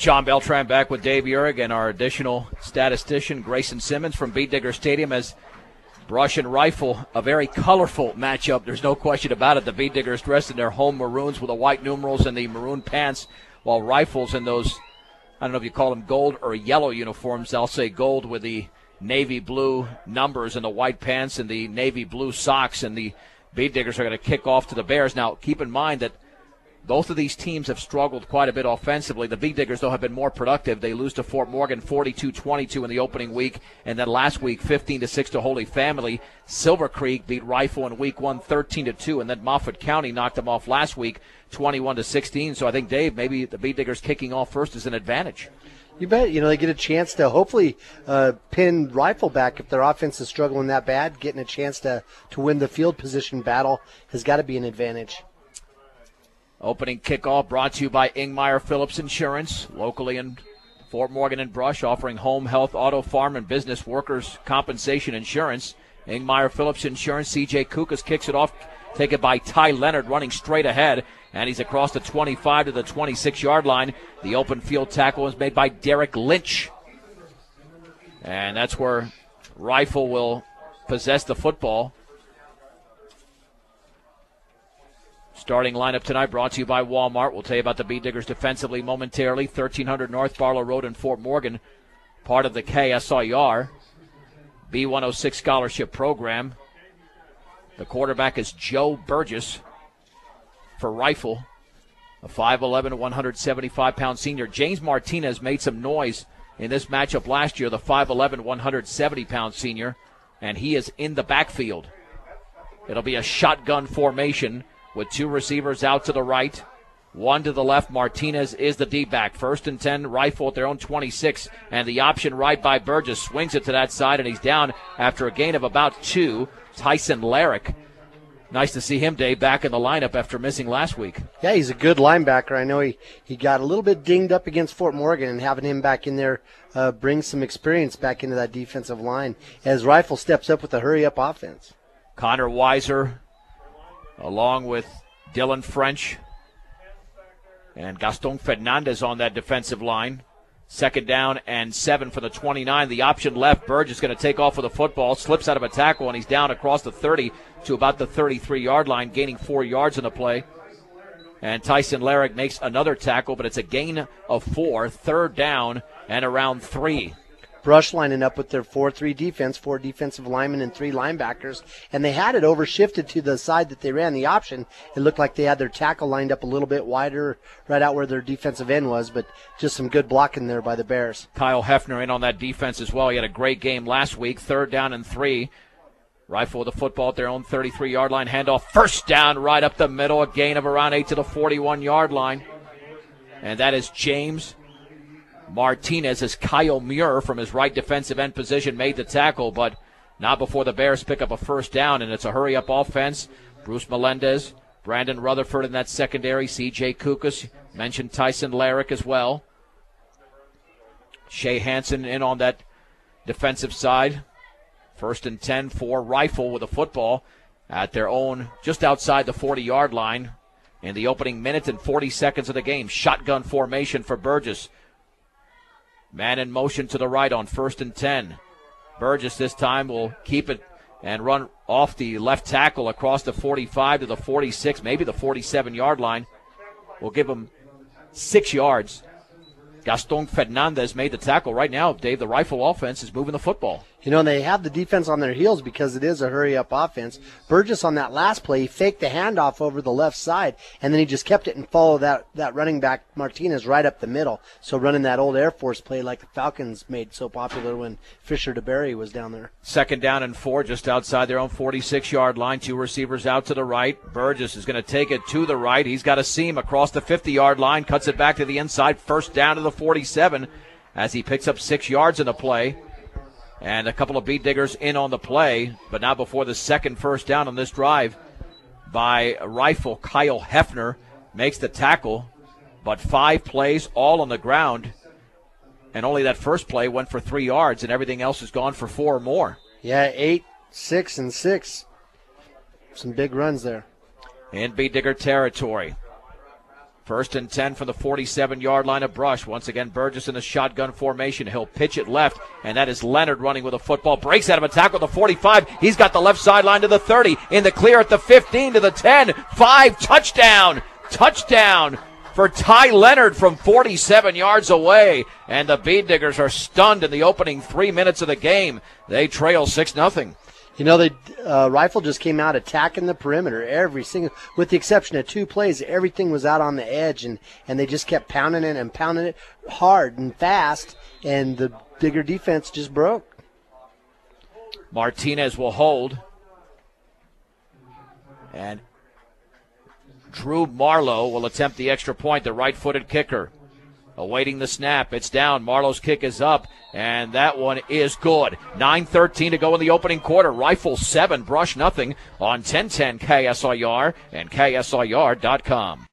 John Beltran back with Dave Urig and our additional statistician, Grayson Simmons from Beet Digger Stadium, as Brush and Rifle, a very colorful matchup. There's no question about it. The Beet Diggers dressed in their home maroons with the white numerals and the maroon pants, while Rifles in those, I don't know if you call them gold or yellow uniforms. I'll say gold with the navy blue numbers and the white pants and the navy blue socks. And the Beet Diggers are going to kick off to the Bears. Now, keep in mind that both of these teams have struggled quite a bit offensively. The Beet Diggers, though, have been more productive. They lose to Fort Morgan 42-22 in the opening week, and then last week 15-6 to Holy Family. Silver Creek beat Rifle in week 1 13-2, and then Moffat County knocked them off last week 21-16. So I think, Dave, maybe the Beet Diggers kicking off first is an advantage. You bet. They get a chance to hopefully pin Rifle back if their offense is struggling that bad. Getting a chance to win the field position battle has got to be an advantage. Opening kickoff brought to you by Ingmeyer Phillips Insurance, locally in Fort Morgan and Brush, offering home, health, auto, farm, and business workers' compensation insurance. Ingmeyer Phillips Insurance, C.J. Kukas kicks it off, taken by Ty Leonard, running straight ahead, and he's across the 25 to the 26-yard line. The open field tackle was made by Derek Lynch. And that's where Rifle will possess the football. Starting lineup tonight brought to you by Walmart. We'll tell you about the Beet Diggers defensively momentarily. 1300 North Barlow Road in Fort Morgan, part of the KSIR B106 scholarship program. The quarterback is Joe Burgess for Rifle, a 5'11", 175-pound senior. James Martinez made some noise in this matchup last year, the 5'11", 170-pound senior, and he is in the backfield. It'll be a shotgun formation with two receivers out to the right, one to the left. Martinez is the D-back. 1st and 10, Rifle at their own 26, and the option right by Burgess swings it to that side, and he's down after a gain of about 2. Tyson Larrick. Nice to see him, Dave, back in the lineup after missing last week. Yeah, he's a good linebacker. I know he got a little bit dinged up against Fort Morgan, and having him back in there brings some experience back into that defensive line as Rifle steps up with a hurry-up offense. Connor Weiser, along with Dylan French and Gaston Fernandez on that defensive line. 2nd down and 7 for the 29. The option left. Burgess is going to take off with the football, slips out of a tackle, and he's down across the 30 to about the 33-yard line, gaining 4 yards in the play. And Tyson Larrick makes another tackle, but it's a gain of 4. 3rd down and around 3. Brush lining up with their 4-3 defense, 4 defensive linemen and 3 linebackers, and they had it overshifted to the side that they ran the option. It looked like they had their tackle lined up a little bit wider right out where their defensive end was, but just some good blocking there by the Bears. Kyle Hefner in on that defense as well. He had a great game last week. 3rd down and 3. Rifle with the football at their own 33-yard line. Handoff, 1st down right up the middle, a gain of around 8 to the 41-yard line. And that is James Martinez, as Kyle Muir from his right defensive end position made the tackle, but not before the Bears pick up a 1st down, and it's a hurry-up offense. Bruce Melendez, Brandon Rutherford in that secondary, C.J. Kukas, mentioned Tyson Larrick as well. Shea Hansen in on that defensive side. 1st and 10 for Rifle with the football at their own, just outside the 40-yard line in the opening minute and 40 seconds of the game. Shotgun formation for Burgess. Man in motion to the right on 1st and 10. Burgess this time will keep it and run off the left tackle across the 45 to the 46, maybe the 47-yard line. Will give him 6 yards. Gaston Fernandez made the tackle. Right now, Dave, the Rifle offense is moving the football. They have the defense on their heels because it is a hurry-up offense. Burgess on that last play, he faked the handoff over the left side, and then he just kept it and followed that running back Martinez right up the middle. So running that old Air Force play like the Falcons made so popular when Fisher DeBerry was down there. 2nd down and 4, just outside their own 46-yard line. 2 receivers out to the right. Burgess is going to take it to the right. He's got a seam across the 50-yard line, cuts it back to the inside. 1st down to the 47 as he picks up 6 yards in the play. And a couple of Beet Diggers in on the play, but not before the second 1st down on this drive by Rifle. Kyle Hefner makes the tackle, but 5 plays all on the ground, and only that first play went for 3 yards, and everything else has gone for 4 or more. Yeah, 8, 6, and 6. Some big runs there. In Beet Digger territory. First and 10 from the 47-yard line of Brush. Once again, Burgess in the shotgun formation. He'll pitch it left, and that is Leonard running with a football. Breaks out of attack with the 45. He's got the left sideline to the 30. In the clear at the 15 to the 10. 5, touchdown. Touchdown for Ty Leonard from 47 yards away. And the Bead Diggers are stunned in the opening 3 minutes of the game. They trail 6-0. You know, Rifle just came out attacking the perimeter every single, with the exception of 2 plays. Everything was out on the edge, and they just kept pounding it hard and fast, and the Digger defense just broke. Martinez will hold. And Drew Marlowe will attempt the extra point, the right-footed kicker. Awaiting the snap. It's down. Marlowe's kick is up, and that one is good. 9:13 to go in the opening quarter. Rifle 7, Brush nothing on 1010 KSIR and KSIR.com.